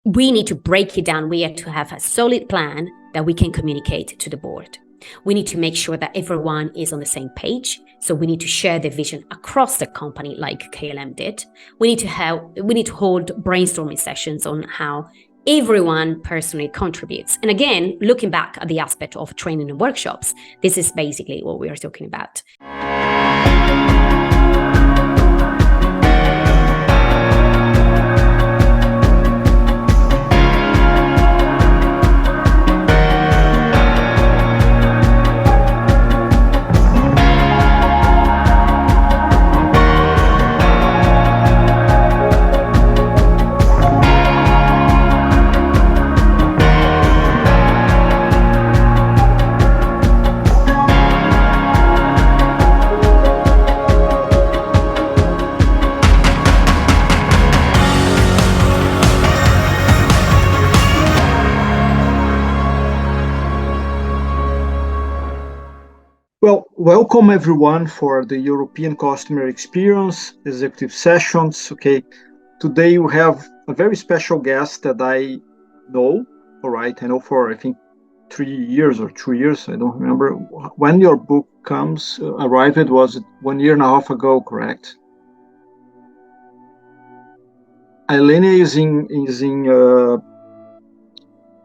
we need to break it down. We have to have a solid plan that we can communicate to the board. We need to make sure that everyone is on the same page. So we need to share the vision across the company like KLM did. We need to hold brainstorming sessions on how everyone personally contributes. And again, looking back at the aspect of training and workshops, this is basically what we are talking about. Well, welcome everyone for the European Customer Experience Executive Sessions. Okay, today we have a very special guest that I know, all right, I know for I think 3 years or 2 years, I don't remember. When your book arrived, was it 1.5 years ago, correct? Ilenia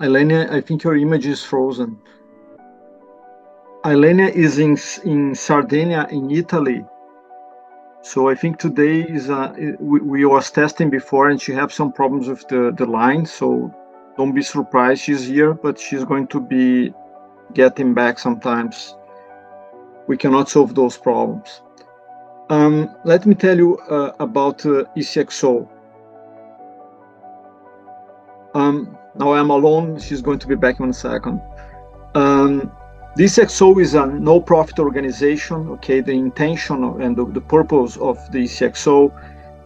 Ilenia, I think your image is frozen. Ilenia is in Sardinia, in Italy. So I think today is we was testing before, and she have some problems with the line. So don't be surprised she's here, but she's going to be getting back sometimes. We cannot solve those problems. Let me tell you about ECXO. Now I'm alone. She's going to be back in a second. The ECXO is a no-profit organization. Okay, the intention and the purpose of the ECXO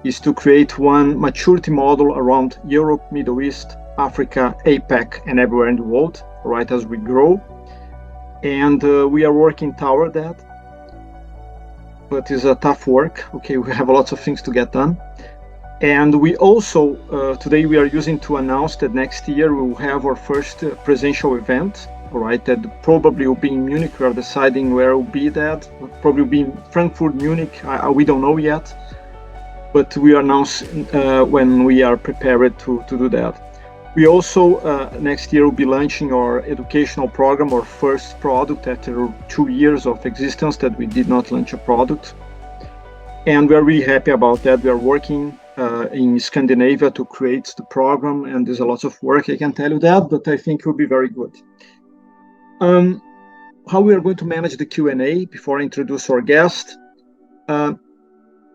is to create one maturity model around Europe, Middle East, Africa, APAC, and everywhere in the world, right, as we grow. And we are working toward that, but it's a tough work. Okay, we have lots of things to get done. And we also, today we are using to announce that next year we will have our first presential event. All right, that probably will be in Munich. We are deciding where it will be that. Probably will be in Frankfurt, Munich. We don't know yet, but we announce when we are prepared to do that. We also, next year, will be launching our educational program, our first product after 2 years of existence that we did not launch a product. And we're really happy about that. We are working in Scandinavia to create the program, and there's a lot of work, I can tell you that, but I think it will be very good. How we are going to manage the Q&A before I introduce our guest.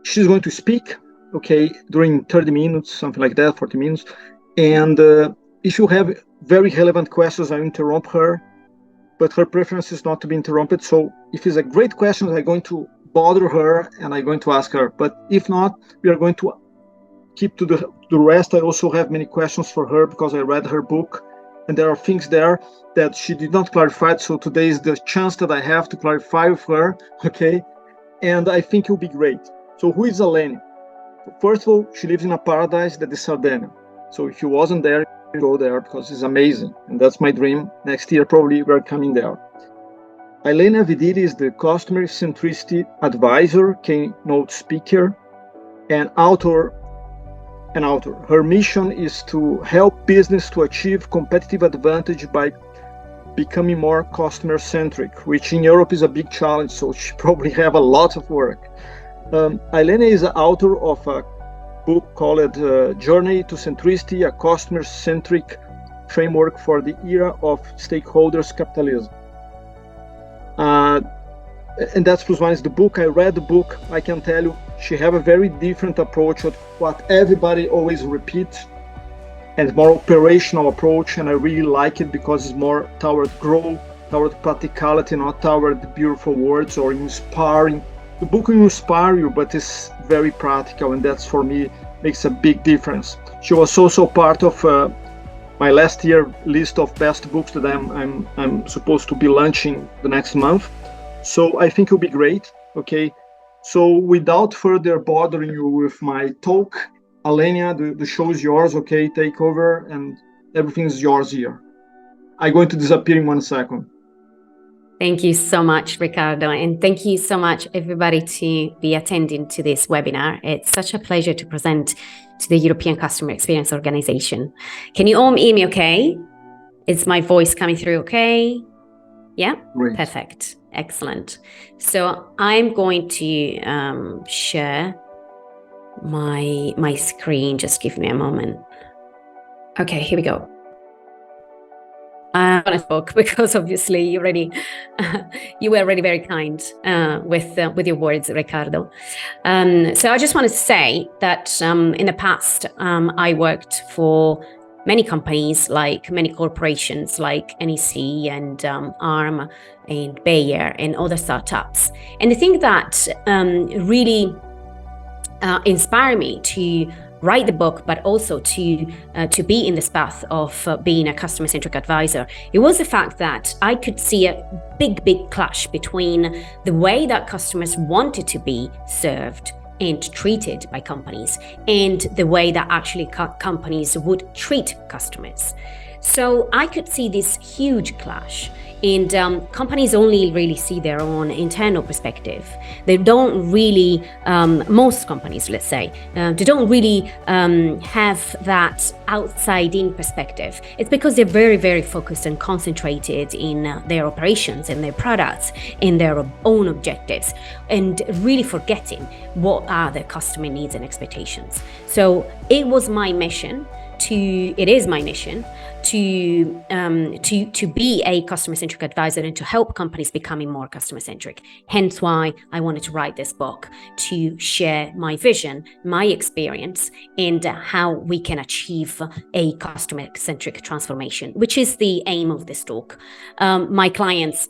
She's going to speak, okay, during 30 minutes, something like that, 40 minutes. And if you have very relevant questions, I interrupt her, but her preference is not to be interrupted. So if it's a great question, I'm going to bother her and I'm going to ask her. But if not, we are going to keep to the rest. I also have many questions for her because I read her book. And there are things there that she did not clarify. So today is the chance that I have to clarify with her, okay? And I think it will be great. So who is Ilenia? First of all, she lives in a paradise that is Sardinia. So if you wasn't there, go there because it's amazing. And that's my dream. Next year, probably we're coming there. Ilenia Vidili is the Customer Centricity Advisor, Keynote Speaker, and author. Her mission is to help business to achieve competitive advantage by becoming more customer-centric, which in Europe is a big challenge, so she probably have a lot of work. Ilenia is the author of a book called Journey to Centricity, a customer-centric framework for the era of stakeholders capitalism. And that's plus one is the book. I read the book. I can tell you she have a very different approach of what everybody always repeats, and more operational approach. And I really like it because it's more toward growth, toward practicality, not toward beautiful words or inspiring. The book will inspire you, but it's very practical, and that's for me makes a big difference. She was also part of my last year list of best books that I'm supposed to be launching the next month. So I think it'll be great. Okay. So without further bothering you with my talk, Ilenia, the show is yours, okay? Take over, and everything is yours here. I'm going to disappear in 1 second. Thank you so much, Ricardo. And thank you so much, everybody, to be attending to this webinar. It's such a pleasure to present to the European Customer Experience Organization. Can you all hear me okay? Is my voice coming through okay? Yeah? Great. Perfect. Excellent. So I'm going to share my screen. Just give me a moment. Okay, here we go. I'm going to talk because obviously you were already very kind with your words, Ricardo. So I just want to say that in the past, I worked for many companies, like many corporations like NEC and ARM and Bayer and other startups. And the thing that really inspired me to write the book, but also to be in this path of being a customer-centric advisor, it was the fact that I could see a big clash between the way that customers wanted to be served and treated by companies and the way that actually companies would treat customers. So I could see this huge clash. And companies only really see their own internal perspective. They don't really, most companies, let's say, they don't really have that outside-in perspective. It's because they're very focused and concentrated in their operations and their products, in their own objectives, and really forgetting what are their customer needs and expectations. So it is my mission to be a customer-centric advisor and to help companies becoming more customer-centric. Hence why I wanted to write this book, to share my vision, my experience, and how we can achieve a customer-centric transformation, which is the aim of this talk. My clients,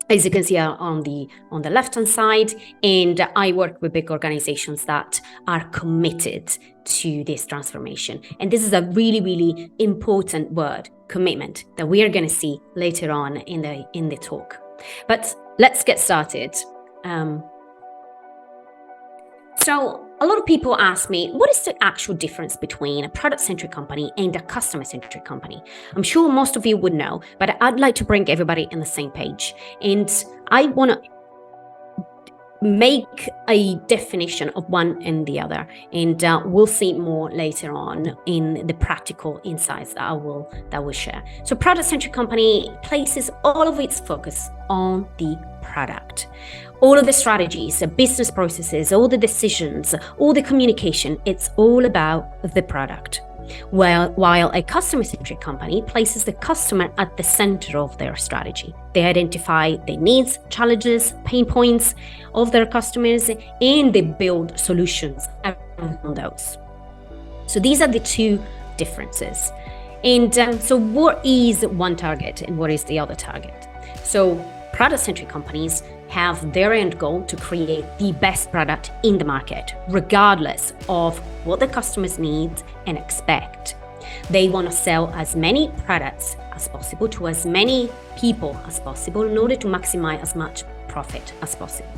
as you can see, on the left-hand side, and I work with big organizations that are committed to this transformation. And this is a really important word, commitment, that we are going to see later on in the talk. But let's get started. So a lot of people ask me, what is the actual difference between a product-centric company and a customer-centric company? I'm sure most of you would know, but I'd like to bring everybody on the same page. And I want to make a definition of one and the other. And we'll see more later on in the practical insights that I will share. So product-centric company places all of its focus on the product. All of the strategies, the business processes, all the decisions, all the communication, it's all about the product. While a customer-centric company places the customer at the center of their strategy. They identify the needs, challenges, pain points of their customers, and they build solutions around those. So these are the two differences. And so what is one target and what is the other target? So product-centric companies have their end goal to create the best product in the market, regardless of what the customers need and expect. They want to sell as many products as possible to as many people as possible in order to maximize as much profit as possible.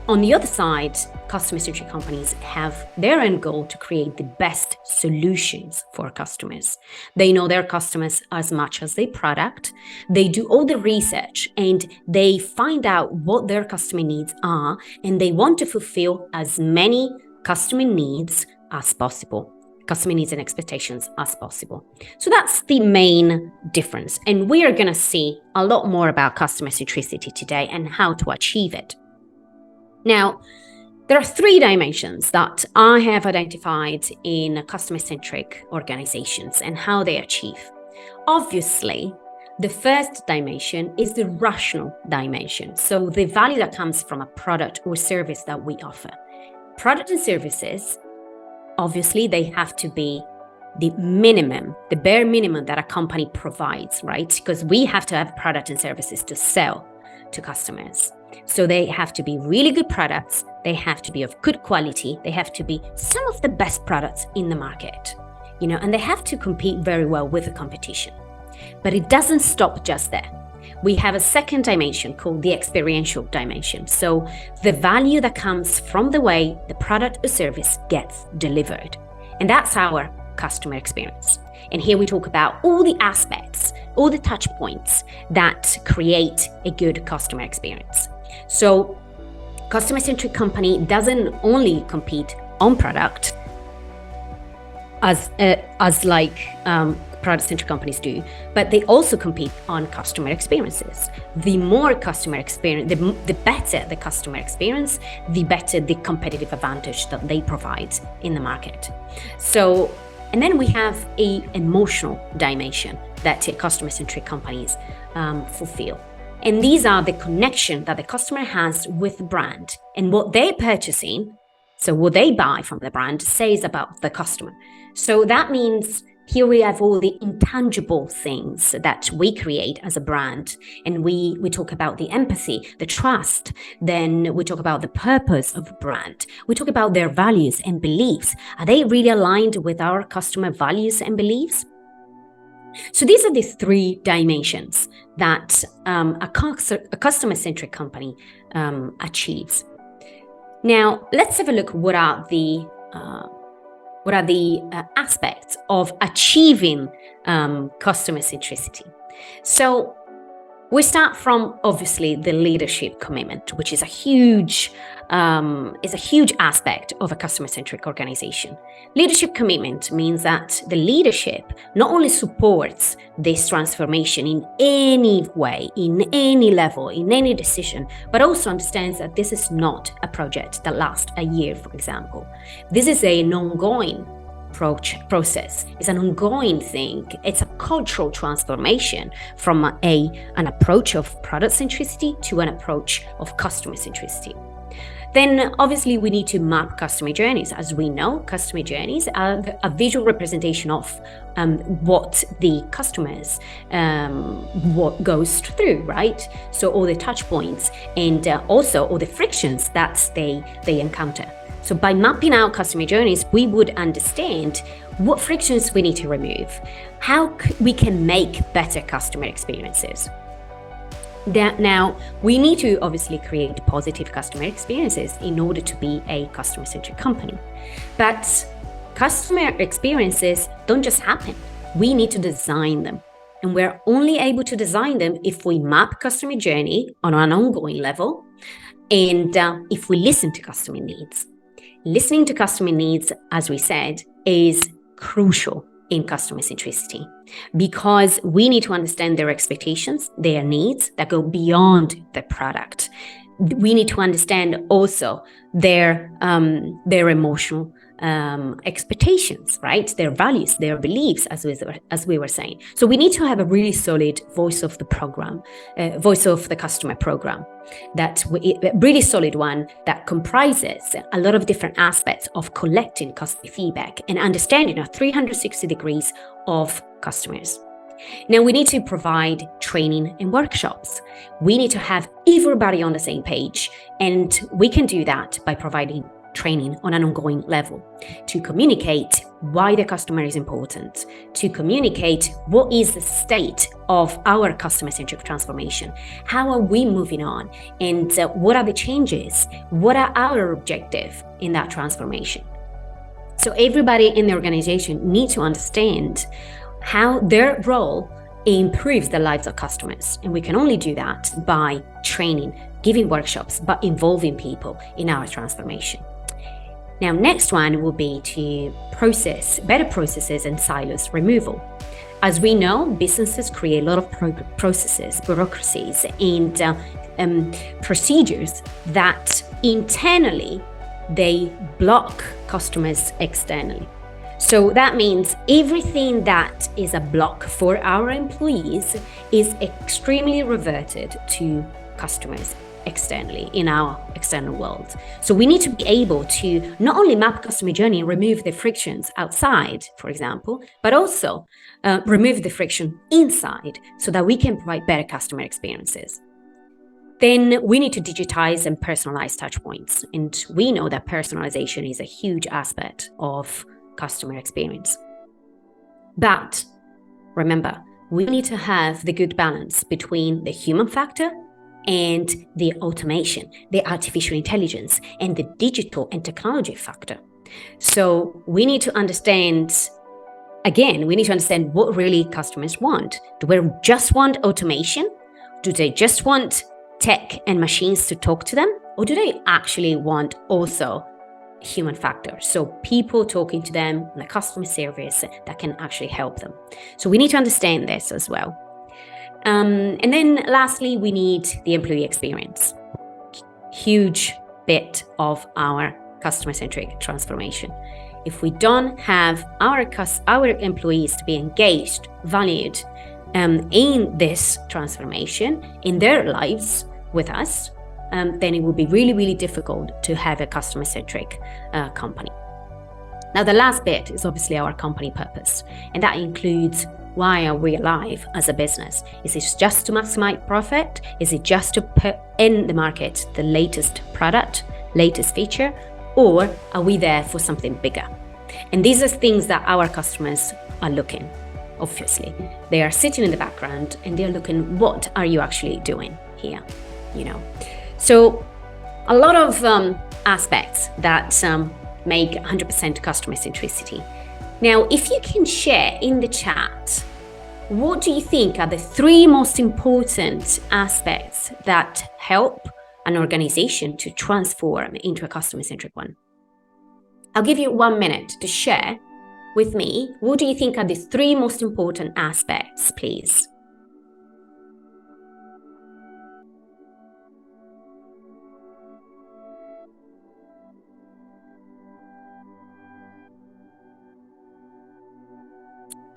On the other side, customer-centric companies have their end goal to create the best solutions for customers. They know their customers as much as their product. They do all the research and they find out what their customer needs are, and they want to fulfill as many customer needs as possible. Customer needs and expectations as possible. So that's the main difference. And we are going to see a lot more about customer centricity today and how to achieve it. Now, there are three dimensions that I have identified in customer-centric organizations and how they achieve. Obviously, the first dimension is the rational dimension. So the value that comes from a product or service that we offer. Product and services, obviously, they have to be the minimum, the bare minimum that a company provides, right? Because we have to have product and services to sell to customers. So they have to be really good products. They have to be of good quality. They have to be some of the best products in the market, and they have to compete very well with the competition. But it doesn't stop just there. We have a second dimension called the experiential dimension. So the value that comes from the way the product or service gets delivered. And that's our customer experience. And here we talk about all the aspects, all the touch points that create a good customer experience. So customer-centric company doesn't only compete on product as product-centric companies do, but they also compete on customer experiences. The more customer experience, the better the customer experience, the better the competitive advantage that they provide in the market. So, and then we have an emotional dimension that customer-centric companies fulfill. And these are the connection that the customer has with the brand and what they're purchasing. So what they buy from the brand says about the customer. So that means here we have all the intangible things that we create as a brand. And we talk about the empathy, the trust. Then we talk about the purpose of the brand. We talk about their values and beliefs. Are they really aligned with our customer values and beliefs? So these are the three dimensions that a customer-centric company achieves. Now, let's have a look what are the aspects of achieving customer centricity. So we start from obviously the leadership commitment, which is a huge aspect of a customer-centric organization. Leadership commitment means that the leadership not only supports this transformation in any way, in any level, in any decision, but also understands that this is not a project that lasts a year, for example. This is an ongoing process. It's an ongoing thing. It's a cultural transformation from an approach of product centricity to an approach of customer centricity. Then obviously we need to map customer journeys. As we know, customer journeys are a visual representation of what the customers what goes through, right? So all the touch points and also all the frictions that they encounter. So by mapping out customer journeys, we would understand what frictions we need to remove, how we can make better customer experiences. Now, we need to obviously create positive customer experiences in order to be a customer-centric company. But customer experiences don't just happen. We need to design them. And we're only able to design them if we map customer journey on an ongoing level and if we listen to customer needs. Listening to customer needs, as we said, is crucial in customer centricity because we need to understand their expectations, their needs that go beyond the product. We need to understand also their emotional expectations, right? Their values, their beliefs, as we were saying. So we need to have a really solid voice of the program, voice of the customer program, a really solid one that comprises a lot of different aspects of collecting customer feedback and understanding 360 degrees of customers. Now we need to provide training and workshops. We need to have everybody on the same page, and we can do that by providing training on an ongoing level to communicate why the customer is important, to communicate what is the state of our customer-centric transformation, how are we moving on, and what are the changes, what are our objectives in that transformation. So everybody in the organization needs to understand how their role improves the lives of customers. And we can only do that by training, giving workshops, but involving people in our transformation. Now, next one will be to process better processes and silos removal. As we know, businesses create a lot of processes, bureaucracies, and procedures that internally they block customers externally. So that means everything that is a block for our employees is extremely reverted to customers externally in our external world. So we need to be able to not only map customer journey and remove the frictions outside, for example, but also remove the friction inside so that we can provide better customer experiences. Then we need to digitize and personalize touch points. And we know that personalization is a huge aspect of customer experience. But remember, we need to have the good balance between the human factor and the automation, the artificial intelligence, and the digital and technology factor. So we need to understand, again, we need to understand what really customers want. Do they just want automation? Do they just want tech and machines to talk to them? Or do they actually want also human factor? So people talking to them, like customer service that can actually help them. So we need to understand this as well. And then lastly, we need the employee experience. Huge bit of our customer-centric transformation. If we don't have our employees to be engaged, valued in this transformation, in their lives with us, then it will be really, really difficult to have a customer-centric company. Now, the last bit is obviously our company purpose, and that includes why are we alive as a business? Is it just to maximize profit? Is it just to put in the market the latest product, latest feature, or are we there for something bigger? And these are things that our customers are looking, obviously. They are sitting in the background and they're looking, what are you actually doing here? So a lot of aspects that make 100% customer centricity. Now, if you can share in the chat, what do you think are the 3 most important aspects that help an organization to transform into a customer-centric one? I'll give you 1 minute to share with me. What do you think are the 3 most important aspects, please?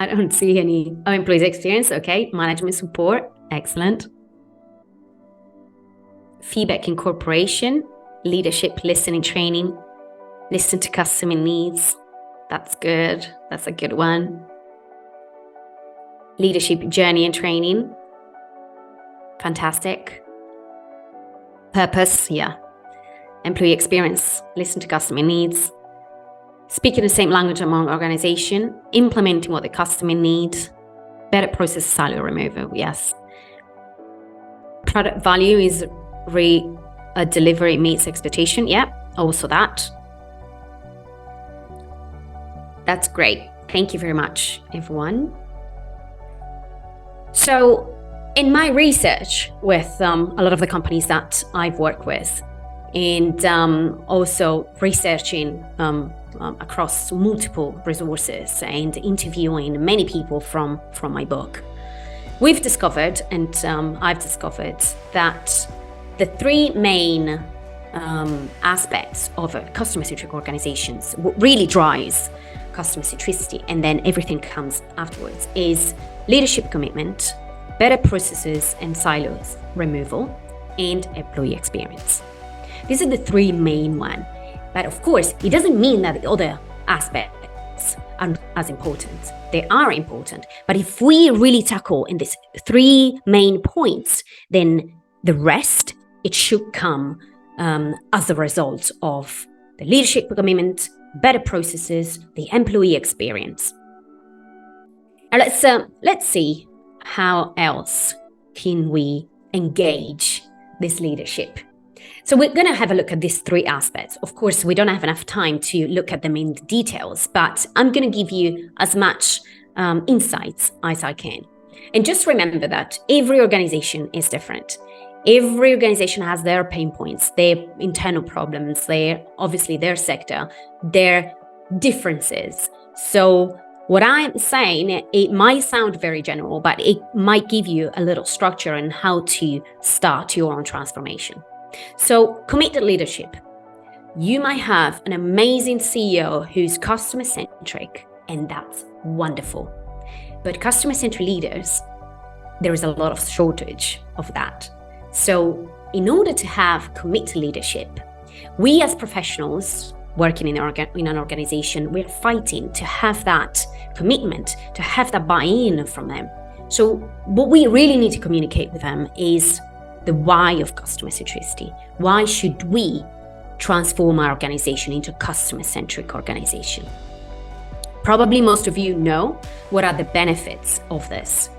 I don't see any. Oh, employees experience. Okay. Management support. Excellent. Feedback incorporation, leadership, listening, training, listen to customer needs. That's good. That's a good one. Leadership journey and training. Fantastic. Purpose. Yeah. Employee experience, listen to customer needs. Speaking the same language among organization, implementing what the customer needs, better process silo removal, yes. Product value is delivery meets expectation, yeah, also that. That's great. Thank you very much, everyone. So in my research with a lot of the companies that I've worked with, and also researching across multiple resources and interviewing many people from my book, we've discovered, and I've discovered, that the 3 main aspects of customer-centric organizations, what really drives customer centricity, and then everything comes afterwards, is leadership commitment, better processes and silos removal, and employee experience. These are the 3 main ones. But of course, it doesn't mean that the other aspects aren't as important. They are important. But if we really tackle in these 3 main points, then the rest, it should come as a result of the leadership commitment, better processes, the employee experience. Now let's see how else can we engage this leadership. So we're going to have a look at these 3 aspects. Of course, we don't have enough time to look at them in details, but I'm going to give you as much insights as I can. And just remember that every organization is different. Every organization has their pain points, their internal problems, obviously their sector, their differences. So what I'm saying, it might sound very general, but it might give you a little structure on how to start your own transformation. So committed leadership. You might have an amazing CEO who's customer-centric, and that's wonderful. But customer-centric leaders, there is a lot of shortage of that. So in order to have committed leadership, we as professionals working in an organization, we're fighting to have that commitment, to have that buy-in from them. So what we really need to communicate with them is the why of customer centricity. Why should we transform our organization into a customer-centric organization? Probably most of you know what are the benefits of this.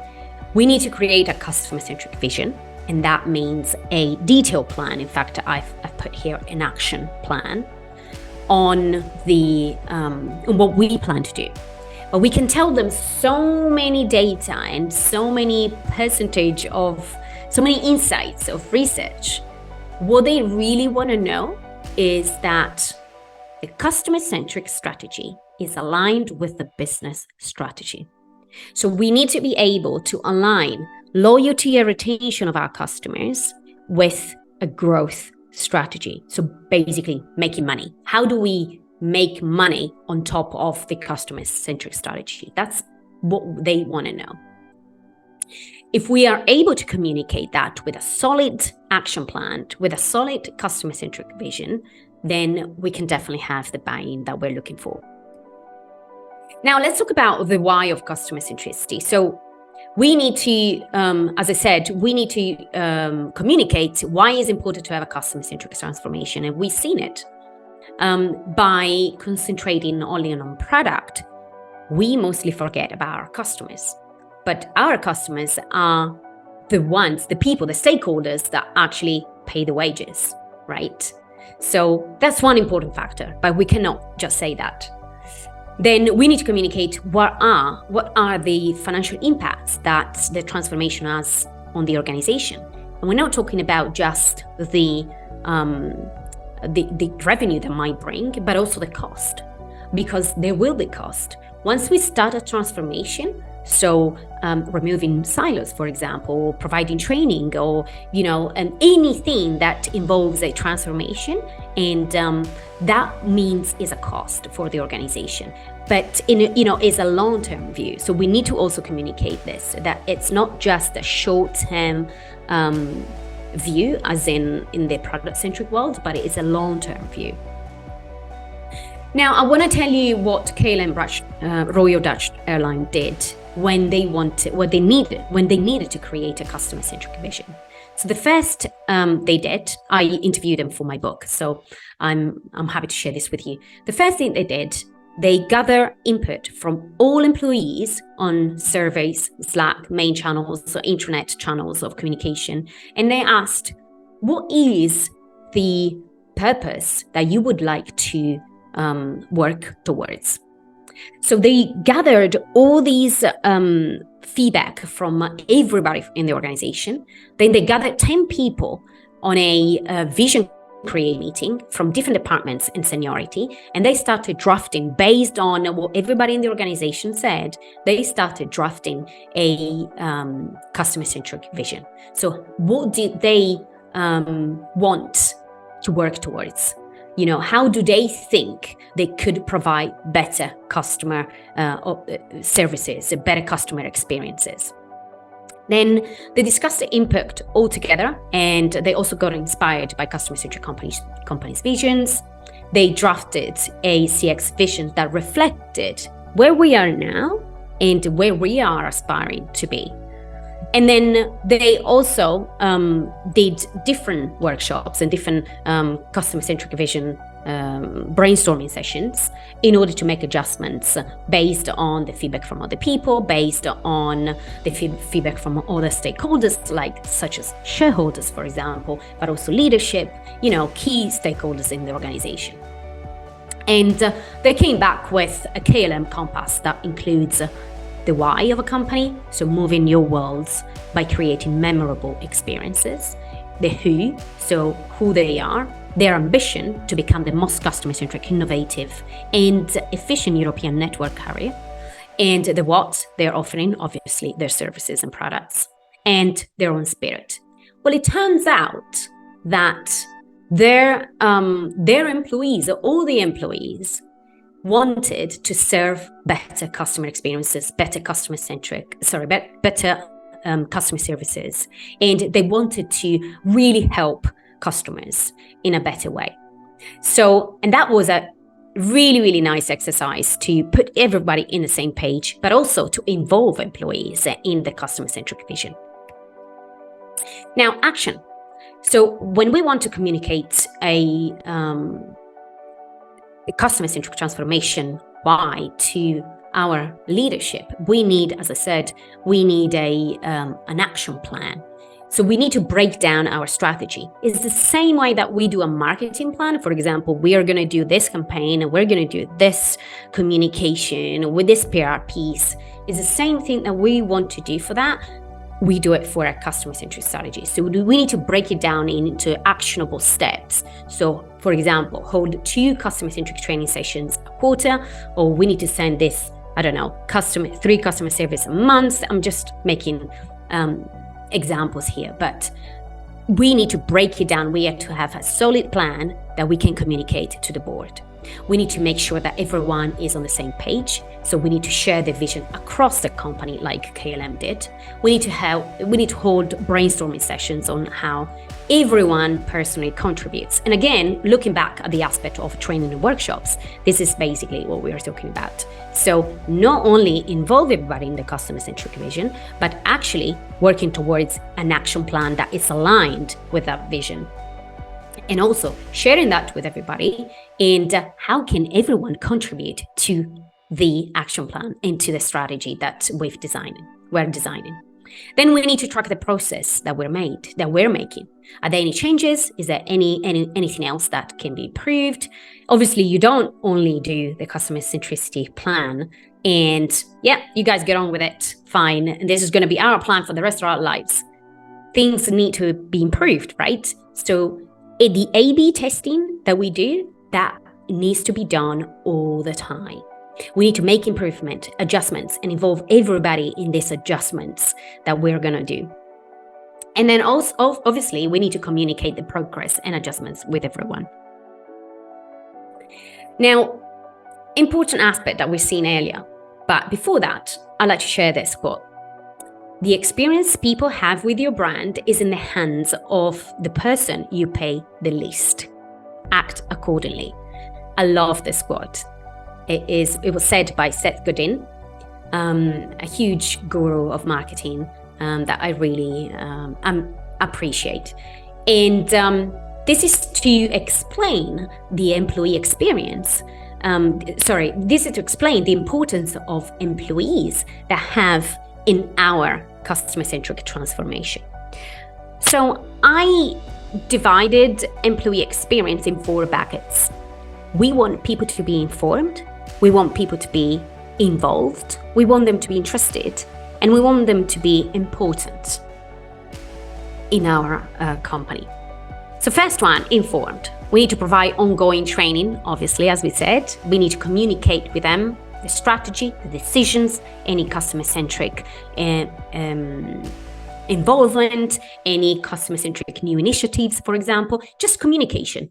We need to create a customer-centric vision, and that means a detailed plan. In fact, I've put here an action plan on what we plan to do. But we can tell them so many data and so many insights of research. What they really want to know is that the customer-centric strategy is aligned with the business strategy. So we need to be able to align loyalty and retention of our customers with a growth strategy. So basically making money. How do we make money on top of the customer-centric strategy? That's what they want to know. If we are able to communicate that with a solid action plan, with a solid customer-centric vision, then we can definitely have the buy-in that we're looking for. Now, let's talk about the why of customer centricity. So we need to, as I said, we need to communicate why it's important to have a customer-centric transformation. And we've seen it by concentrating only on product. We mostly forget about our customers. But our customers are the ones, the people, the stakeholders that actually pay the wages, right? So that's one important factor, but we cannot just say that. Then we need to communicate what are the financial impacts that the transformation has on the organization. And we're not talking about just the revenue that might bring, but also the cost, because there will be cost. Once we start a transformation, so removing silos, for example, providing training, or and anything that involves a transformation, and that means is a cost for the organization. But is a long-term view. So we need to also communicate this, that it's not just a short-term view, as in the product-centric world, but it is a long-term view. Now, I want to tell you what KLM Royal Dutch Airline did when they needed to create a customer-centric vision. So the first they did, I interviewed them for my book, so I'm happy to share this with you. The first thing they did, they gather input from all employees on surveys, Slack, main channels, or intranet channels of communication, and they asked, what is the purpose that you would like to work towards? So they gathered all these feedback from everybody in the organization. Then they gathered 10 people on a vision create meeting from different departments and seniority, and they started drafting based on what everybody in the organization said. They started drafting a customer-centric vision. So what did they want to work towards? How do they think they could provide better customer services, better customer experiences? Then they discussed the impact all together, and they also got inspired by customer-centric companies' visions. They drafted a CX vision that reflected where we are now and where we are aspiring to be. And then they also did different workshops and different customer-centric vision brainstorming sessions in order to make adjustments based on the feedback from other people, based on the feedback from other stakeholders, such as shareholders, for example, but also leadership, key stakeholders in the organization. And they came back with a KLM compass that includes the why of a company, so moving your worlds by creating memorable experiences. The who, so who they are, their ambition to become the most customer-centric, innovative, and efficient European network carrier. And the what, they're offering, obviously, their services and products, and their own spirit. Well, it turns out that their employees, all the employees, wanted to serve better customer experiences, better customer services, and they wanted to really help customers in a better way. So, and that was a really, really nice exercise to put everybody in the same page, but also to involve employees in the customer-centric vision. Now, action. So when we want to communicate a customer-centric transformation why to our leadership, we need, as I said, we need an action plan. So we need to break down our strategy. It's the same way that we do a marketing plan. For example, we are going to do this campaign and we're going to do this communication with this PR piece. It's the same thing that we want to do for that. We do it for a customer-centric strategy. So we need to break it down into actionable steps. So for example, hold 2 customer-centric training sessions a quarter, or we need to send this, I don't know, 3 customer service a month. I'm just making examples here, but we need to break it down. We have to have a solid plan that we can communicate to the board. We need to make sure that everyone is on the same page. So we need to share the vision across the company like KLM did. We need to hold brainstorming sessions on how everyone personally contributes. And again, looking back at the aspect of training and workshops, this is basically what we are talking about. So not only involve everybody in the customer-centric vision, but actually working towards an action plan that is aligned with that vision. And also sharing that with everybody, and how can everyone contribute to the action plan and to the strategy that we're designing. Then we need to track the process that we're making. Are there any changes? Is there anything else that can be improved? Obviously, you don't only do the customer centricity plan and you guys get on with it, fine. And this is going to be our plan for the rest of our lives. Things need to be improved, right? So the A/B testing that we do, that needs to be done all the time. We need to make adjustments, and involve everybody in these adjustments that we're going to do. And then also, obviously, we need to communicate the progress and adjustments with everyone. Now, important aspect that we've seen earlier, but before that, I'd like to share this quote. The experience people have with your brand is in the hands of the person you pay the least. Act accordingly. I love this quote. It was said by Seth Godin, a huge guru of marketing that I really appreciate. And this is to explain the employee experience. This is to explain the importance of employees that have in our customer-centric transformation. So I divided employee experience in 4 buckets. We want people to be informed. We want people to be involved. We want them to be interested. And we want them to be important in our company. So first one, informed. We need to provide ongoing training, obviously, as we said. We need to communicate with them the strategy, the decisions, any customer-centric involvement, any customer-centric new initiatives, for example, just communication.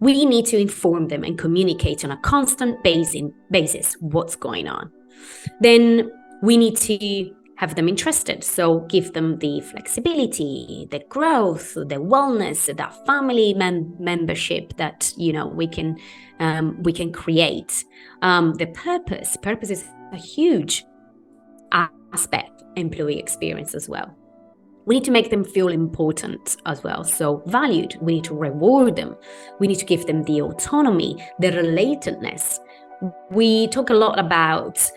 We need to inform them and communicate on a constant basis what's going on. Then we need to have them interested. So give them the flexibility, the growth, the wellness, that family membership that, we can create. The purpose is a huge aspect, employee experience as well. We need to make them feel important as well. So valued, we need to reward them. We need to give them the autonomy, the relatedness. We talk a lot about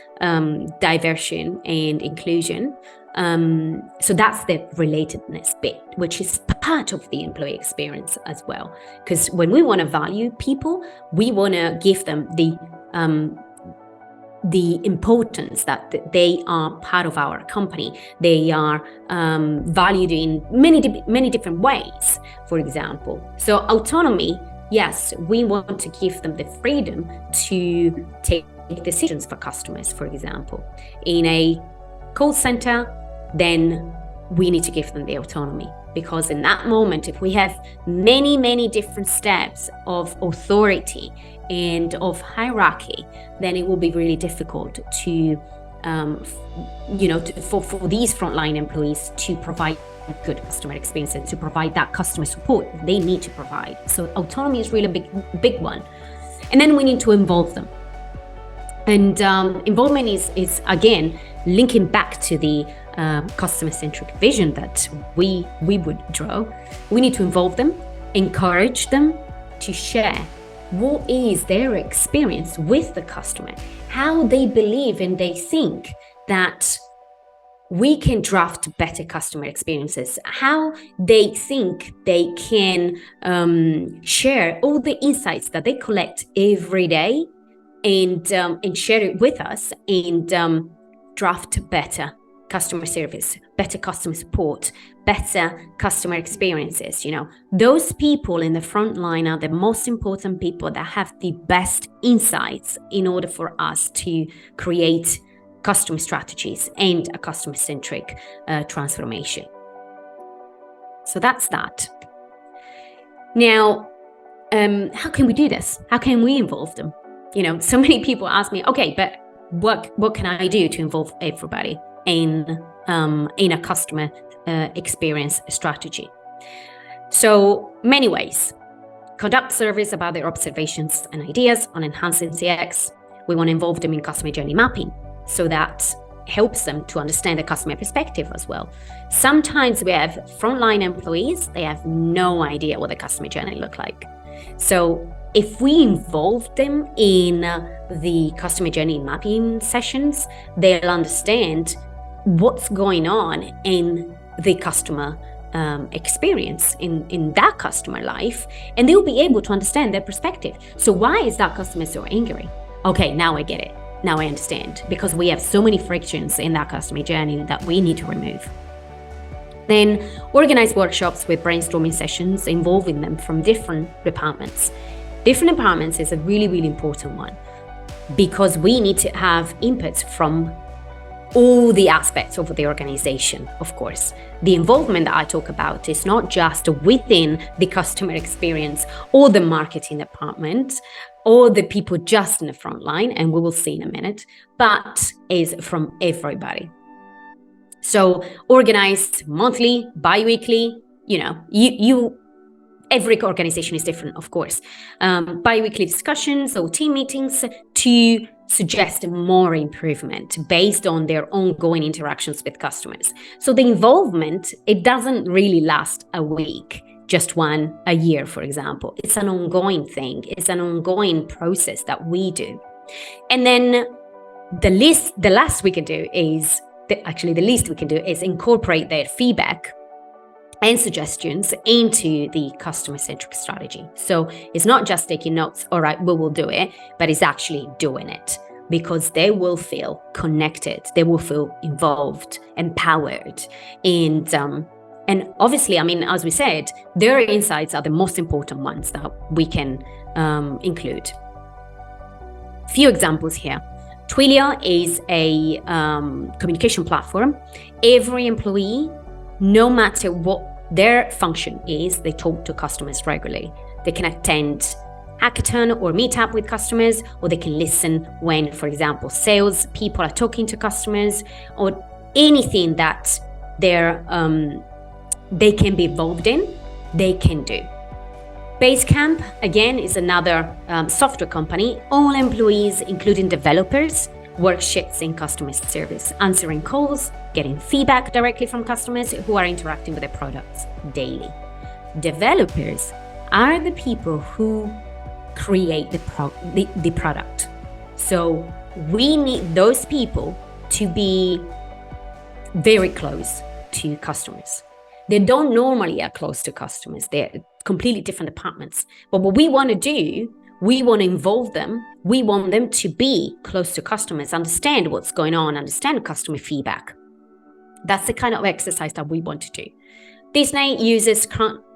diversity and inclusion. So that's the relatedness bit, which is part of the employee experience as well. Because when we want to value people, we want to give them the importance that they are part of our company. They are valued in many different ways, for example. So autonomy, yes, we want to give them the freedom to take decisions for customers, for example. In a call center, then we need to give them the autonomy, because in that moment, if we have many different steps of authority and of hierarchy, then it will be really difficult to for these frontline employees to provide good customer experience and to provide that customer support they need to provide. So autonomy is really a big one. And then we need to involve them. And involvement is again linking back to the customer-centric vision that we would draw. We need to involve them, encourage them to share what is their experience with the customer, how they believe and they think that we can draft better customer experiences, how they think they can share all the insights that they collect every day and share it with us, and draft better customer service, better customer support, better customer experiences. Those people in the front line are the most important people that have the best insights in order for us to create customer strategies and a customer-centric transformation. So that's that. Now, how can we do this? How can we involve them? So many people ask me, okay, but what can I do to involve everybody in a customer experience strategy? So many ways. Conduct surveys about their observations and ideas on enhancing CX. We want to involve them in customer journey mapping, so that helps them to understand the customer perspective as well. Sometimes we have frontline employees, they have no idea what the customer journey look like. So if we involve them in the customer journey mapping sessions, they'll understand what's going on in the customer experience in that customer life, and they'll be able to understand their perspective. So why is that customer so angry? Okay, now I get it. Now I understand, because we have so many frictions in that customer journey that we need to remove. Then organize workshops with brainstorming sessions involving them from different departments. Different departments is a really, really important one, because we need to have inputs from all the aspects of the organization, of course. The involvement that I talk about is not just within the customer experience or the marketing department or the people just in the front line, and we will see in a minute, but is from everybody. So organized monthly, bi-weekly, every organization is different, of course. Bi-weekly discussions or team meetings to suggest more improvement based on their ongoing interactions with customers. So the involvement, it doesn't really last a week, just one a year, for example. It's an ongoing thing. It's an ongoing process that we do. And then the least we can do is incorporate their feedback and suggestions into the customer-centric strategy. So it's not just taking notes, all right, we will do it, but it's actually doing it, because they will feel connected, they will feel involved, empowered. And obviously, as we said, their insights are the most important ones that we can include. Few examples here. Twilio is a communication platform. Every employee, no matter what their function is, they talk to customers regularly. They can attend hackathon or meet up with customers, or they can listen when, for example, sales people are talking to customers, or anything that they can be involved in, they can do. Basecamp, again, is another software company. All employees, including developers, work shifts in customer service, answering calls, getting feedback directly from customers who are interacting with their products daily. Developers are the people who create the product. So we need those people to be very close to customers. They don't normally are close to customers. They're completely different departments. But what we want to do, we want to involve them. We want them to be close to customers, understand what's going on, understand customer feedback. That's the kind of exercise that we want to do. Disney uses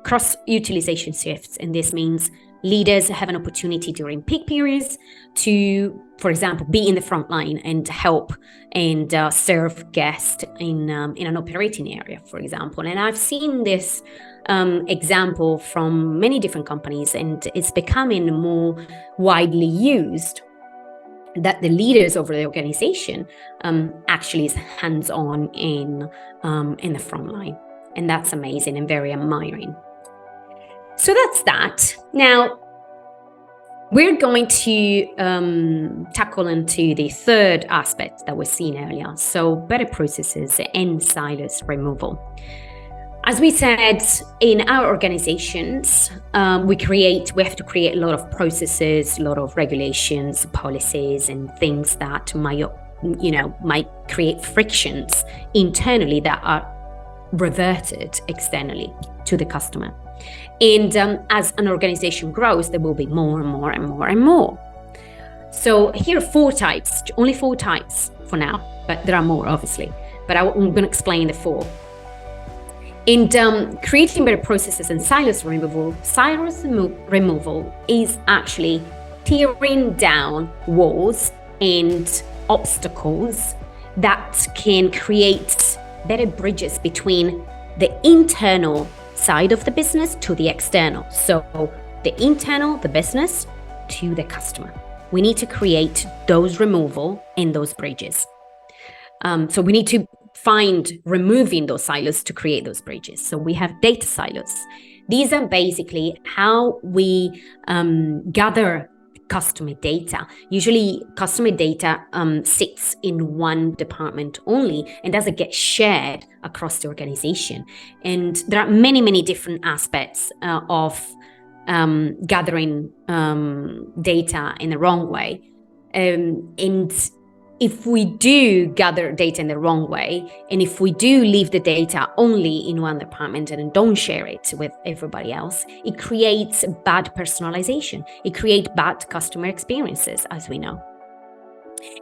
cross-utilization shifts, and this means leaders have an opportunity during peak periods to, for example, be in the front line and help and serve guests in an operating area, for example. And I've seen this example from many different companies, and it's becoming more widely used, that the leaders of the organization actually is hands-on in the front line. And that's amazing and very admiring. So that's that. Now, we're going to tackle into the third aspect that we've seen earlier. So better processes and silos removal. As we said, in our organizations, we have to create a lot of processes, a lot of regulations, policies, and things that might might create frictions internally that are reverted externally to the customer. And as an organization grows, there will be more and more and more and more. So here are 4 types, only 4 types for now, but there are more obviously, but I'm going to explain the 4. And creating better processes and silos removal is actually tearing down walls and obstacles that can create better bridges between the internal side of the business to the external. So the internal, the business, to the customer. We need to create those removal and those bridges. So we need to find removing those silos to create those bridges. So we have data silos. These are basically how we gather customer data. Usually customer data sits in one department only and doesn't get shared across the organization. And there are many, many different aspects of gathering data in the wrong way. And if we do gather data in the wrong way, and if we do leave the data only in one department and don't share it with everybody else, it creates bad personalization. It creates bad customer experiences, as we know.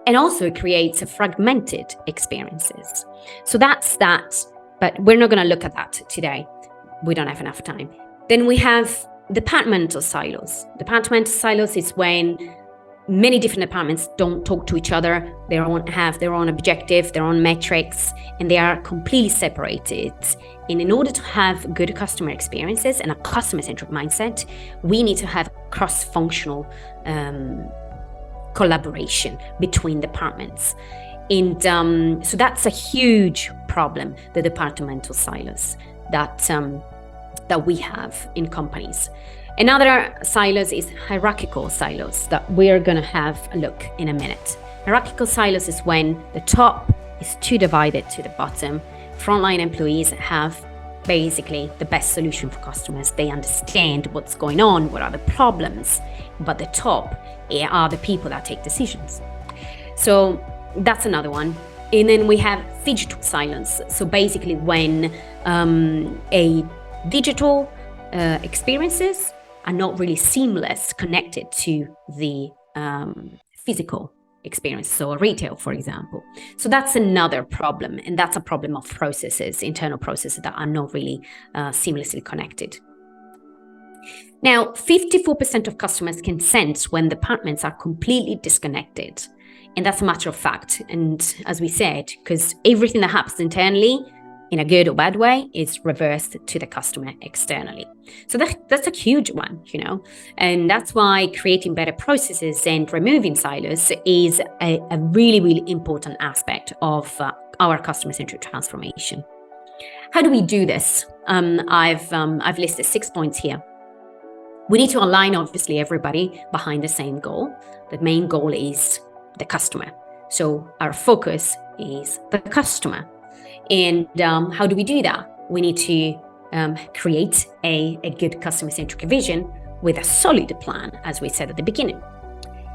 And also it creates fragmented experiences. So that's that, but we're not going to look at that today. We don't have enough time. Then we have departmental silos. Departmental silos is when many different departments don't talk to each other. They don't have their own objective, their own metrics, and they are completely separated. And in order to have good customer experiences and a customer-centric mindset, we need to have cross-functional collaboration between departments. And so that's a huge problem, the departmental silos that we have in companies. Another silos is hierarchical silos that we're going to have a look in a minute. Hierarchical silos is when the top is too divided to the bottom. Frontline employees have basically the best solution for customers. They understand what's going on, what are the problems, but the top are the people that take decisions. So that's another one. And then we have digital silos. So basically when a digital experiences are not really seamless connected to the physical experience, so retail, for example. So that's another problem, and that's a problem of processes, internal processes that are not really seamlessly connected. Now, 54% of customers can sense when departments are completely disconnected, and that's a matter of fact. And as we said, because everything that happens internally, in a good or bad way, is reversed to the customer externally. So that's a huge one, and that's why creating better processes and removing silos is a really, really important aspect of our customer-centric transformation. How do we do this? I've listed 6 points here. We need to align, obviously, everybody behind the same goal. The main goal is the customer. So our focus is the customer. And how do we do that? We need to create a good customer-centric vision with a solid plan, as we said at the beginning.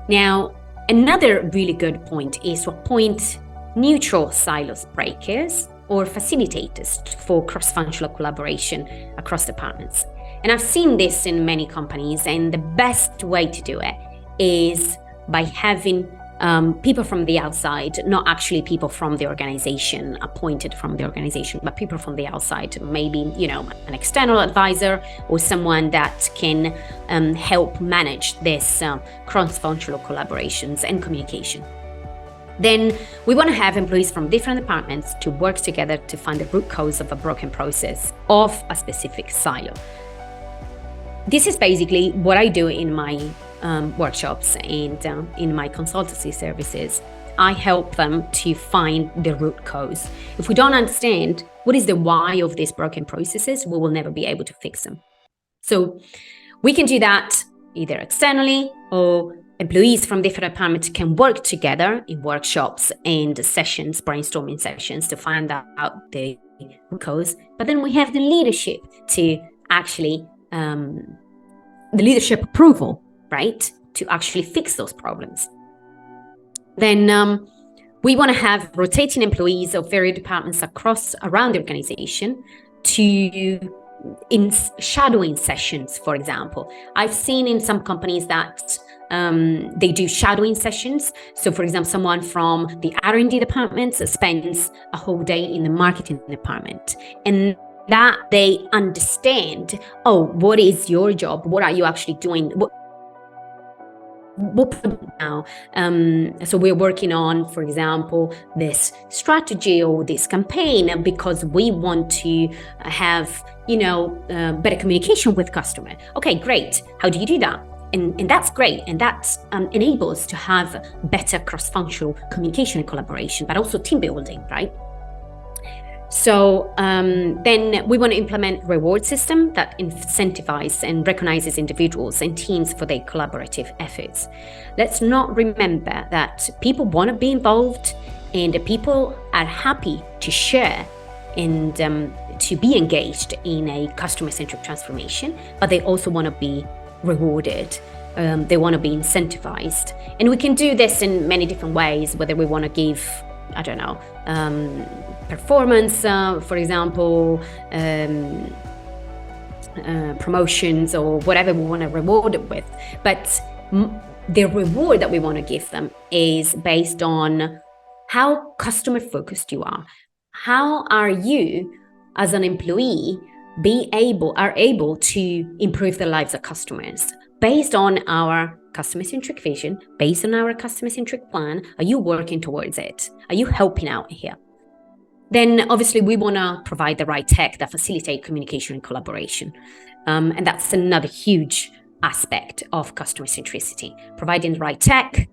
Now, another really good point is to appoint neutral silos breakers or facilitators for cross-functional collaboration across departments. And I've seen this in many companies, and the best way to do it is by having people from the outside, not actually people from the organization, appointed from the organization, but people from the outside, maybe, an external advisor or someone that can help manage this cross-functional collaborations and communication. Then we want to have employees from different departments to work together to find the root cause of a broken process of a specific silo. This is basically what I do in my workshops and in my consultancy services. I help them to find the root cause. If we don't understand what is the why of these broken processes, we will never be able to fix them. So we can do that either externally, or employees from different departments can work together in workshops and sessions, brainstorming sessions, to find out the root cause. But then we have the leadership to actually, the leadership approval, right, to actually fix those problems. Then We want to have rotating employees of various departments around the organization in shadowing sessions, for example. I've seen in some companies that they do shadowing sessions. So, for example, someone from the R&D department spends a whole day in the marketing department, and that they understand, oh, what is your job? What are you actually doing? What now? So we're working on, for example, this strategy or this campaign because we want to have, better communication with customer. Okay, great. How do you do that? And that's great. And that enables to have better cross-functional communication and collaboration, but also team building, right? So then we want to implement a reward system that incentivizes and recognizes individuals and teams for their collaborative efforts. Let's not remember that people want to be involved and people are happy to share and to be engaged in a customer-centric transformation, but they also want to be rewarded. They want to be incentivized. And we can do this in many different ways, whether we want to give, performance, for example, promotions or whatever we want to reward it with. But the reward that we want to give them is based on how customer focused you are. How are you as an employee are able to improve the lives of customers based on our customer-centric vision, based on our customer-centric plan? Are you working towards it? Are you helping out here? Then obviously we want to provide the right tech that facilitate communication and collaboration. And that's another huge aspect of customer centricity, providing the right tech,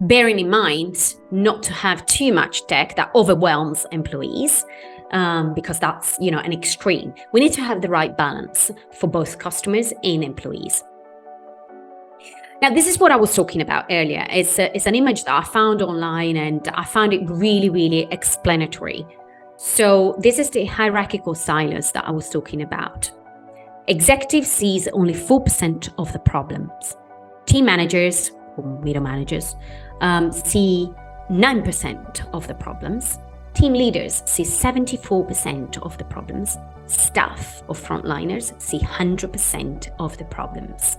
bearing in mind not to have too much tech that overwhelms employees, because that's, an extreme. We need to have the right balance for both customers and employees. Now, this is what I was talking about earlier. It's an image that I found online and I found it really, really explanatory. So this is the hierarchical silos that I was talking about. Executive sees only 4% of the problems. Team managers or middle managers see 9% of the problems. Team leaders see 74% of the problems. Staff or frontliners see 100% of the problems.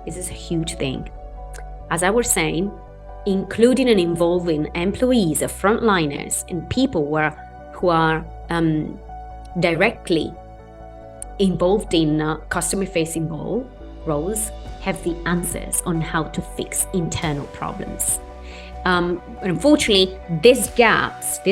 This is a huge thing. As I was saying, including and involving employees, frontliners, and people who are directly involved in customer-facing roles have the answers on how to fix internal problems. Unfortunately, this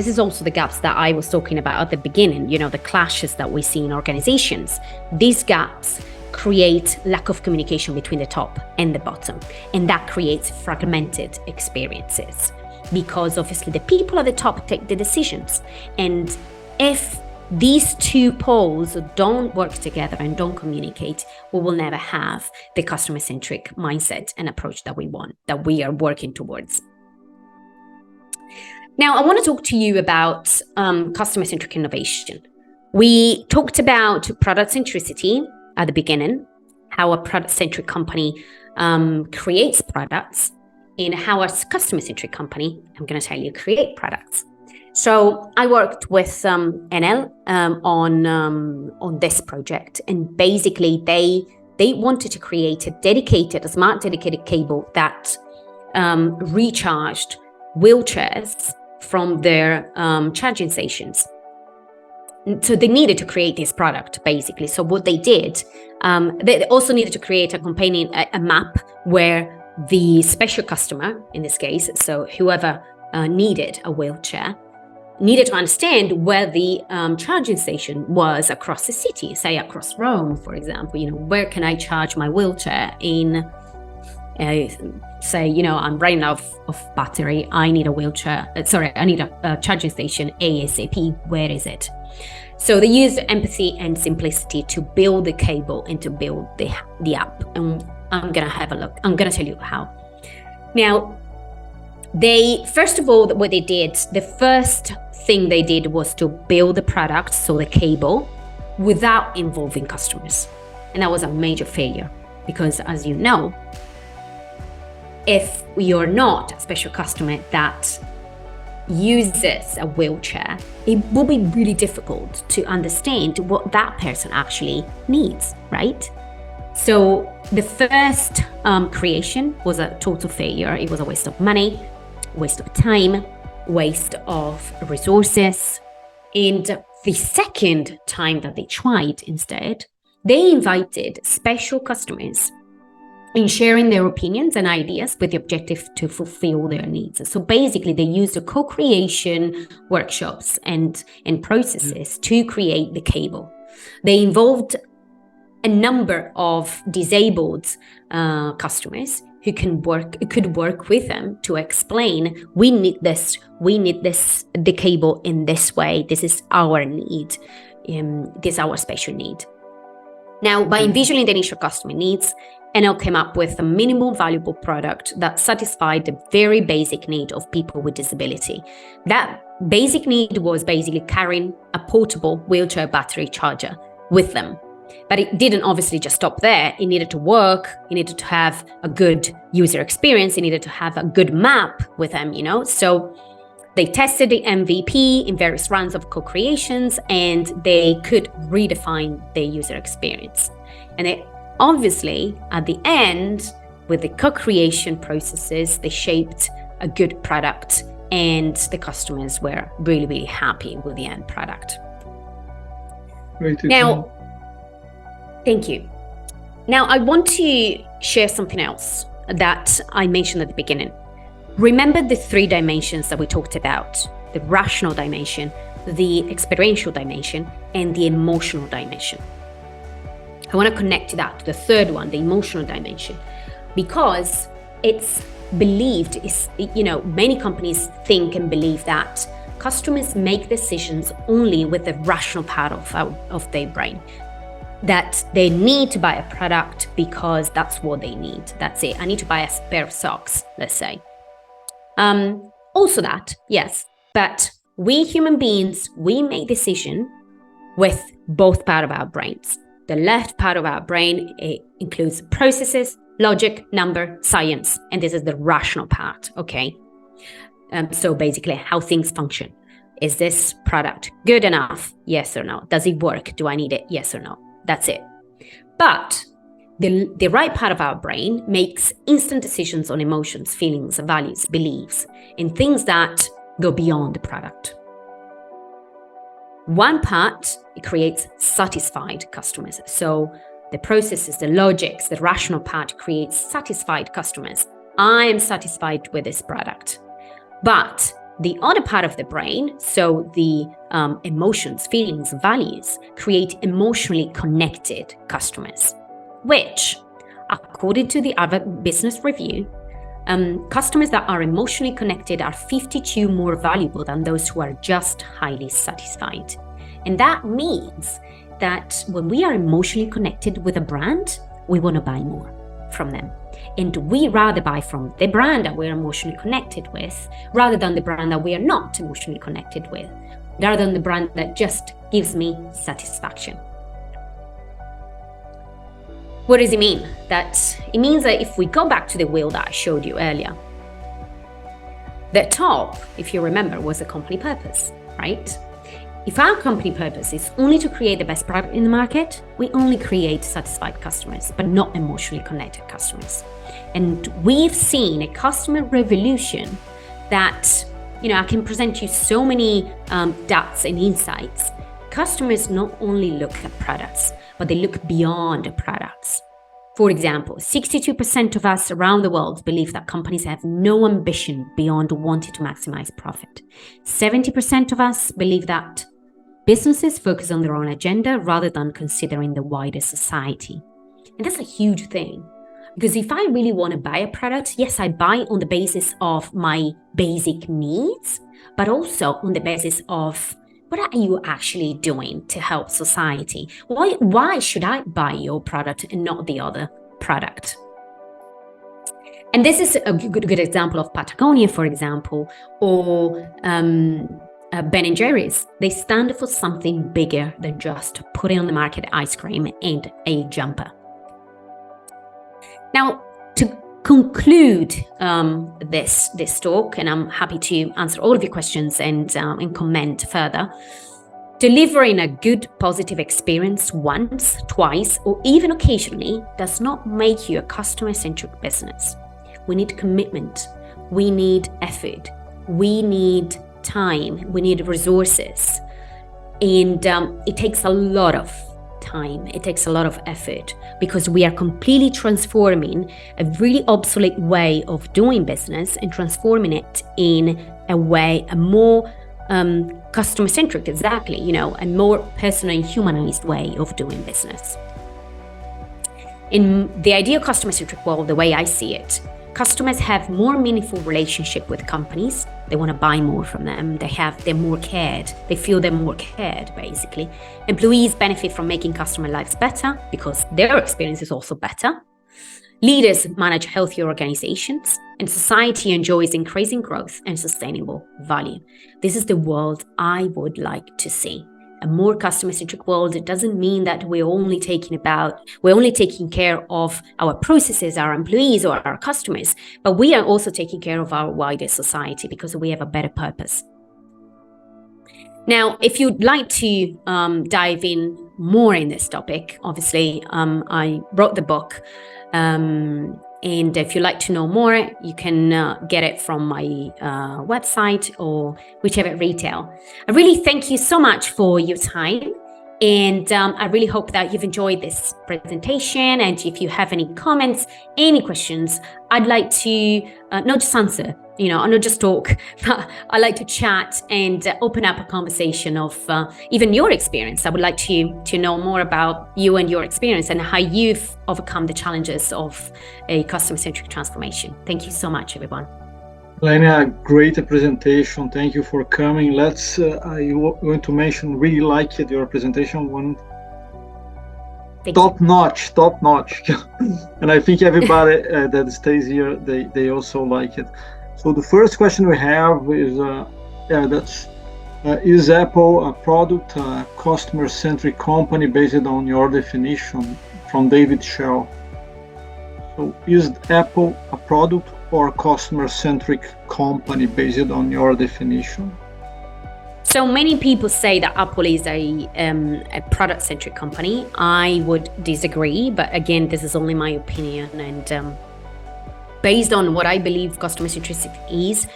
is also the gaps that I was talking about at the beginning, the clashes that we see in organizations. These gaps create lack of communication between the top and the bottom, and that creates fragmented experiences because obviously the people at the top take the decisions, and if these two poles don't work together and don't communicate, we will never have the customer-centric mindset and approach that we are working towards. Now, I want to talk to you about customer-centric innovation. We talked about product centricity at the beginning, how a product-centric company creates products, and how a customer-centric company, I'm going to tell you, create products. So I worked with NL on this project, and basically they wanted to create a smart dedicated cable that recharged wheelchairs from their charging stations. So they needed to create this product, basically. So what they did, they also needed to create a map where the special customer, in this case, so whoever needed a wheelchair, needed to understand where the charging station was across the city, say across Rome, for example. Where can I charge my wheelchair in, I'm running out of battery, I need a wheelchair, I need a charging station ASAP, where is it? So they used empathy and simplicity to build the cable and to build the app. And I'm going to have a look. I'm going to tell you how. Now, first of all, what they did, the first thing they did was to build the product, so the cable, without involving customers. And that was a major failure because, as you know, if you're not a special customer that uses a wheelchair, it will be really difficult to understand what that person actually needs, right? So the first creation was a total failure. It was a waste of money, waste of time, waste of resources. And the second time that they tried instead, they invited special customers in sharing their opinions and ideas with the objective to fulfill their needs. So basically, they used the co-creation workshops and processes to create the cable. They involved a number of disabled customers who could work with them to explain, we need this, the cable in this way, this is our need, this is our special need. Now, by envisioning the initial customer needs, NL came up with a minimal valuable product that satisfied the very basic need of people with disability. That basic need was basically carrying a portable wheelchair battery charger with them. But it didn't obviously just stop there. It needed to work. It needed to have a good user experience. It needed to have a good map with them, So they tested the MVP in various rounds of co-creations, and they could redefine their user experience. And they obviously, at the end, with the co-creation processes, they shaped a good product, and the customers were really, really happy with the end product. Now, thank you. Now, I want to share something else that I mentioned at the beginning. Remember the 3 dimensions that we talked about: the rational dimension, the experiential dimension, and the emotional dimension. I want to connect to that, to the third one, the emotional dimension, because it's believed, many companies think and believe that customers make decisions only with the rational part of their brain. That they need to buy a product because that's what they need. That's it. I need to buy a pair of socks, let's say. Also that, yes, but we human beings, we make decision with both part of our brains. The left part of our brain, it includes processes, logic, number, science, and this is the rational part, okay? So basically how things function. Is this product good enough? Yes or no? Does it work? Do I need it? Yes or no? That's it. But the right part of our brain makes instant decisions on emotions, feelings, values, beliefs, and things that go beyond the product. One part, it creates satisfied customers. So the processes, the logics, the rational part creates satisfied customers. I am satisfied with this product. But the other part of the brain, so the emotions, feelings, values, create emotionally connected customers, which, according to the Harvard Business Review, customers that are emotionally connected are 52 more valuable than those who are just highly satisfied. And that means that when we are emotionally connected with a brand, we want to buy more from them. And we rather buy from the brand that we're emotionally connected with, rather than the brand that we are not emotionally connected with, rather than the brand that just gives me satisfaction. What does it mean? It means that if we go back to the wheel that I showed you earlier, the top, if you remember, was the company purpose, right? If our company purpose is only to create the best product in the market, we only create satisfied customers, but not emotionally connected customers. And we've seen a customer revolution that, I can present you so many dots and insights. Customers not only look at products, but they look beyond the products. For example, 62% of us around the world believe that companies have no ambition beyond wanting to maximize profit. 70% of us believe that businesses focus on their own agenda rather than considering the wider society. And that's a huge thing. Because if I really want to buy a product, yes, I buy on the basis of my basic needs, but also on the basis of what are you actually doing to help society? Why should I buy your product and not the other product? And this is a good example of Patagonia, for example, or Ben & Jerry's. They stand for something bigger than just putting on the market ice cream and a jumper. Now, to conclude this talk, and I'm happy to answer all of your questions and comment further. Delivering a good, positive experience once, twice, or even occasionally does not make you a customer-centric business. We need commitment. We need effort. We need time. We need resources. And it takes a lot of time. It takes a lot of effort because we are completely transforming a really obsolete way of doing business and transforming it in a more customer-centric, exactly, a more personal and humanized way of doing business. In the ideal customer-centric world, the way I see it, customers have more meaningful relationship with companies. They want to buy more from them. They're more cared. They feel they're more cared, basically. Employees benefit from making customer lives better because their experience is also better. Leaders manage healthier organizations, and society enjoys increasing growth and sustainable value. This is the world I would like to see. A more customer-centric world. It doesn't mean that we're only taking care of our processes, our employees, or our customers, but we are also taking care of our wider society because we have a better purpose. Now, if you'd like to dive in more in this topic, obviously, I wrote the book. And if you'd like to know more, you can get it from my website or whichever retail. I really thank you so much for your time. And I really hope that you've enjoyed this presentation. And if you have any comments, any questions, I'd like to not just answer, not just talk, but I like to chat and open up a conversation of even your experience. I would like to know more about you and your experience and how you've overcome the challenges of a customer-centric transformation. Thank you so much, everyone. Ilenia, great presentation. Thank you for coming. I want to mention, really liked your presentation. Top notch. And I think everybody that stays here, they also like it. So the first question we have is, is Apple a product, a customer-centric company based on your definition? From David Shell. So is Apple a product or customer-centric company based on your definition? So many people say that Apple is a product-centric company. I would disagree, but again, this is only my opinion. And based on what I believe customer centricity is,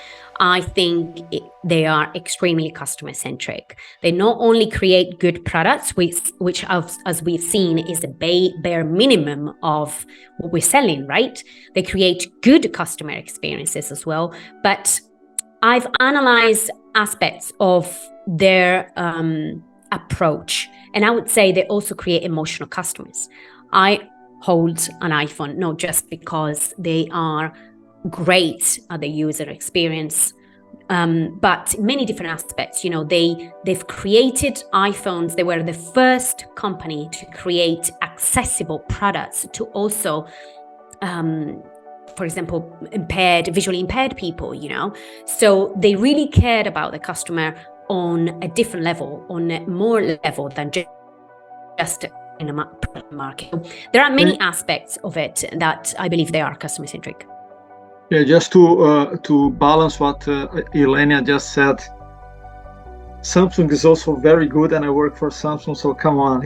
I think they are extremely customer-centric. They not only create good products, which as we've seen is the bare minimum of what we're selling, right? They create good customer experiences as well. But I've analyzed aspects of their approach, and I would say they also create emotional customers. I hold an iPhone not just because they are great at the user experience, but many different aspects. They've created iPhones. They were the first company to create accessible products to also, for example, visually impaired people. So they really cared about the customer on a different level, on a more level than just in a market. There are many aspects of it that I believe they are customer centric. Yeah, just to balance what Ilenia just said, Samsung is also very good, and I work for Samsung, so come on.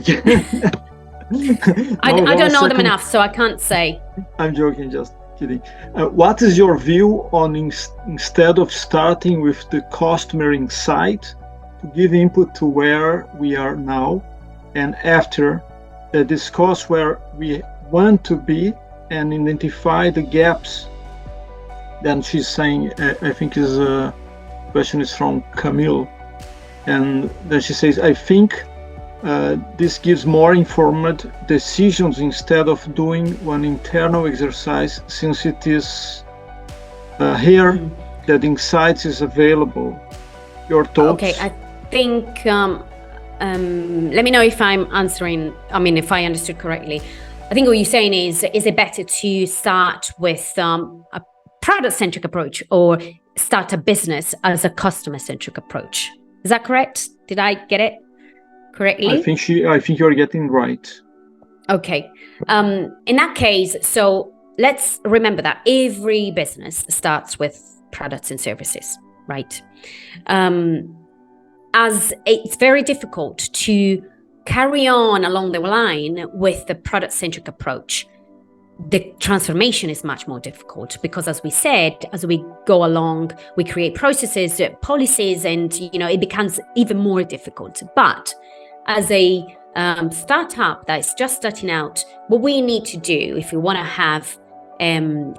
I don't know them enough, so I can't say. I'm joking, just kidding. What is your view on instead of starting with the customer insight, to give input to where we are now, and after discuss where we want to be and identify the gaps? Then she's saying, I think his question is from Camille, and then she says, I think this gives more informed decisions instead of doing one internal exercise, since it is here that insights is available. Your thoughts? Okay, I think, let me know if I'm answering, if I understood correctly. I think what you're saying is it better to start with a product-centric approach or start a business as a customer-centric approach? Is that correct? Did I get it correctly? I think you're getting right. Okay. In that case, so let's remember that every business starts with products and services, right? As it's very difficult to carry on along the line with the product-centric approach. The transformation is much more difficult because, as we said, as we go along, we create processes, policies, and it becomes even more difficult. But as a startup that is just starting out, what we need to do if we want to have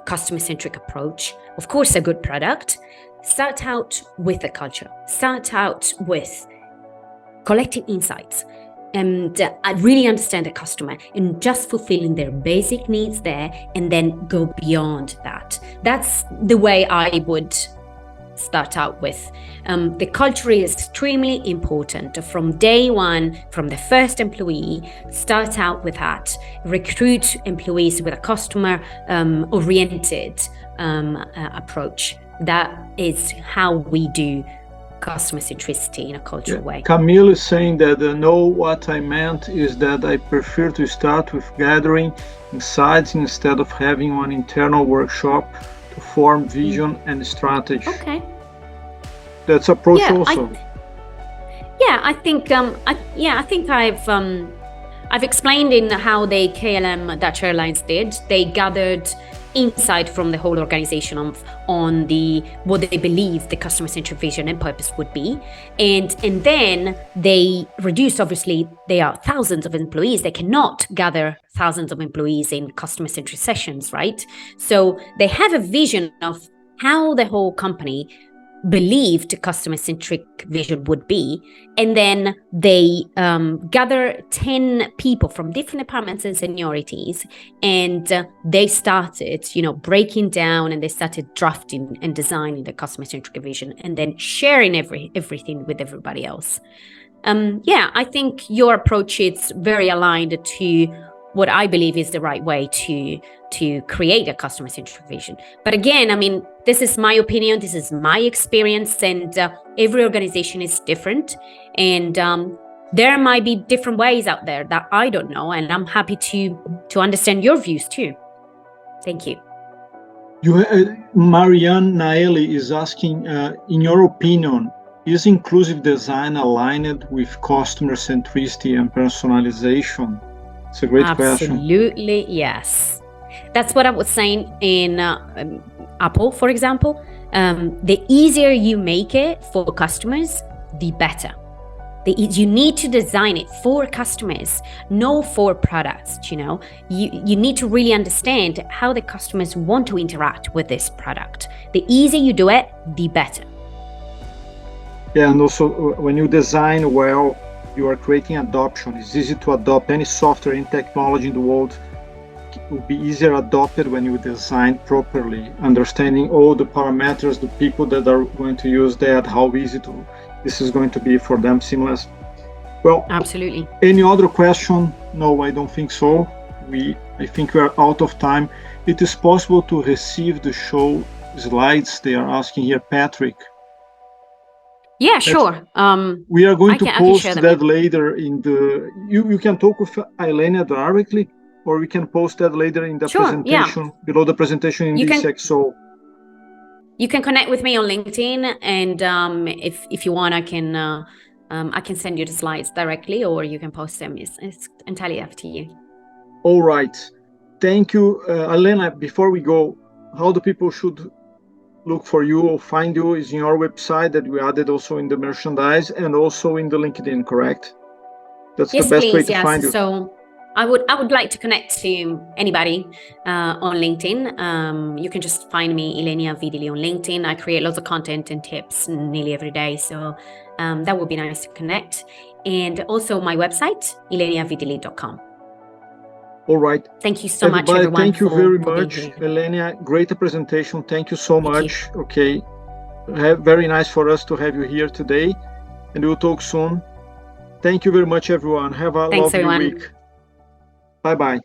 customer-centric approach, of course, a good product, start out with a culture, start out with collecting insights, and I really understand the customer and just fulfilling their basic needs there, and then go beyond that. That's the way I would start out with. The culture is extremely important from day one, from the first employee. Start out with that. Recruit employees with a customer-oriented approach. That is how we do customer centricity in a cultural way. Camille is saying that what I meant is that I prefer to start with gathering insights instead of having an internal workshop to form vision and strategy. Okay. That's approach also. I think I've explained in how the KLM Dutch Airlines did. They gathered insight from the whole organization on what they believe the customer-centric vision and purpose would be, and then they reduced. Obviously, there are thousands of employees. They cannot gather thousands of employees in customer-centric sessions, right? So they have a vision of how the whole company believed customer-centric vision would be, and then they gather 10 people from different departments and seniorities, and they started breaking down, and they started drafting and designing the customer-centric vision, and then sharing everything with everybody else. I think your approach is very aligned to what I believe is the right way to create a customer-centric vision. But again, this is my opinion, this is my experience, and every organization is different. And there might be different ways out there that I don't know, and I'm happy to understand your views too. Thank you. Marianne Naeli is asking, in your opinion, is inclusive design aligned with customer centricity and personalization? It's a great question. Absolutely, yes. That's what I was saying in Apple, for example. The easier you make it for customers, the better. You need to design it for customers, not for products. You need to really understand how the customers want to interact with this product. The easier you do it, the better. Yeah, and also when you design well, you are creating adoption. It's easy to adopt any software and technology in the world. It will be easier adopted when you design properly, understanding all the parameters, the people that are going to use that, how easy this is going to be for them, seamless. Well, absolutely. Any other question? No, I don't think so. I think we are out of time. It is possible to receive the show slides. They are asking here, Patrick. Yeah, sure. We are going to post that later in the. You can talk with Ilenia directly, or we can post that later in the presentation, below the presentation in the ECXO. You can connect with me on LinkedIn, and if you want, I can send you the slides directly, or you can post them. It's entirely up to you. All right. Thank you, Ilenia. Before we go, how the people should look for you or find you is in your website that we added also in the merchandise and also in the LinkedIn, correct? That's the best way to find you. So I would like to connect to anybody on LinkedIn. You can just find me, Ilenia Vidili, on LinkedIn. I create lots of content and tips nearly every day. So that would be nice to connect. And also my website, ileniavidili.com. All right. Thank you so much, everyone. Thank you very much, Ilenia. Great presentation. Thank you so much. Okay. Very nice for us to have you here today. And we'll talk soon. Thank you very much, everyone. Have a lovely week. Bye-bye.